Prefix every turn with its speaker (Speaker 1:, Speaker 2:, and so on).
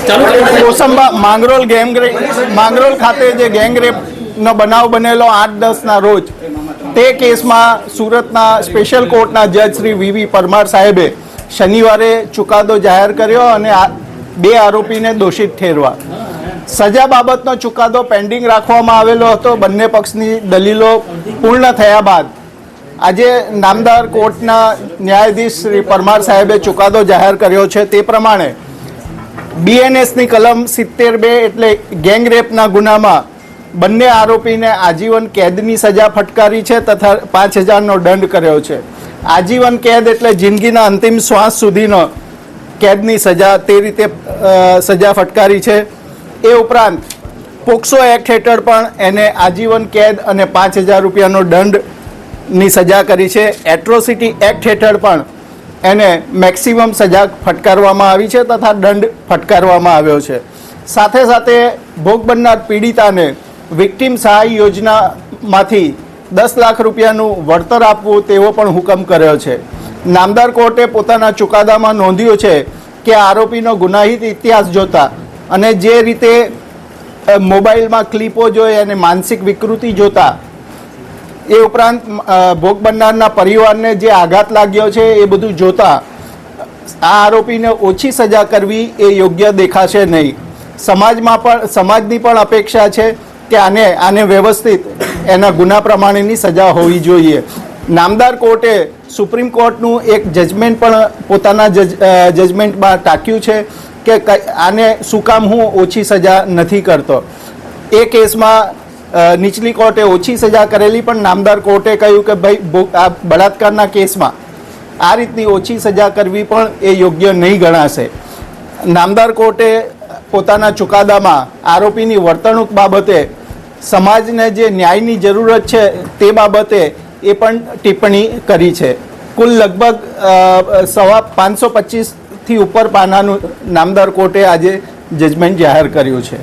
Speaker 1: કોસંબા માંગરોળ ખાતે જે ગેંગરેપનો બનાવ બનેલો 8-10ના રોજ, તે કેસમાં સુરતના સ્પેશિયલ કોર્ટના જજ શ્રી વી પરમાર સાહેબે શનિવારે ચુકાદો જાહેર કર્યો અને 2 આરોપીને દોષિત ઠેરવા. સજા બાબતનો ચુકાદો પેન્ડિંગ રાખવામાં આવેલો હતો. બંને પક્ષની દલીલો પૂર્ણ થયા બાદ આજે નામદાર કોર્ટના ન્યાયાધીશ શ્રી પરમાર સાહેબે ચુકાદો જાહેર કર્યો છે. તે પ્રમાણે બીએનએસની કલમ 72 એટલે ગેંગરેપના ગુનામાં બંને આરોપીને આજીવન કેદની સજા ફટકારી છે તથા 5,000નો દંડ કર્યો છે. આજીવન કેદ એટલે જિંદગીના અંતિમ શ્વાસ સુધીનો કેદની સજા, તે રીતે સજા ફટકારી છે. એ ઉપરાંત પોક્સો એક્ટ હેઠળ પણ એને આજીવન કેદ અને 5,000 રૂપિયાનો દંડની સજા કરી છે. એટ્રોસિટી એક્ટ હેઠળ પણ એને મેક્સિમમ સજા ફટકારવામાં આવી છે તથા દંડ ફટકારવામાં આવ્યો છે. સાથે સાથે ભોગ બનનાર પીડિતાને વિક્ટિમ સહાય યોજનામાંથી 10 લાખ રૂપિયાનું વળતર આપવું તેવો પણ હુકમ કર્યો છે. નામદાર કોર્ટે પોતાના ચુકાદામાં નોંધ્યું છે કે આરોપીનો ગુનાહિત ઇતિહાસ જોતા અને જે રીતે મોબાઈલમાં ક્લિપો જોઈ અને માનસિક વિકૃતિ જોતા, એ ઉપરાંત ભોગ બનનારના પરિવારને જે આઘાત લાગ્યો છે એ બધું જોતા આ આરોપીને ઓછી સજા કરવી એ યોગ્ય દેખાશે નહીં. સમાજની પણ અપેક્ષા છે કે આને વ્યવસ્થિત એના ગુના પ્રમાણેની સજા હોવી જોઈએ. નામદાર કોર્ટે સુપ્રીમ કોર્ટનું એક જજમેન્ટ પણ પોતાના જજમેન્ટમાં ટાંક્યું છે કે આને શું કામ હું ઓછી સજા નથી કરતો. એ કેસમાં નીચલી કોર્ટે ઓછી સજા કરેલી, પણ નામદાર કોર્ટે કહ્યું કે ભાઈ આ બળાત્કારના કેસમાં આ રીતની ઓછી સજા કરવી પણ એ યોગ્ય નહીં ગણાશે. નામદાર કોર્ટે પોતાના ચુકાદામાં આરોપીની વર્તણૂક બાબતે સમાજને જે ન્યાયની જરૂરત છે તે બાબતે એ પણ ટિપ્પણી કરી છે. કુલ લગભગ 525થી ઉપર પાનાનું નામદાર કોર્ટે આજે જજમેન્ટ જાહેર કર્યું છે.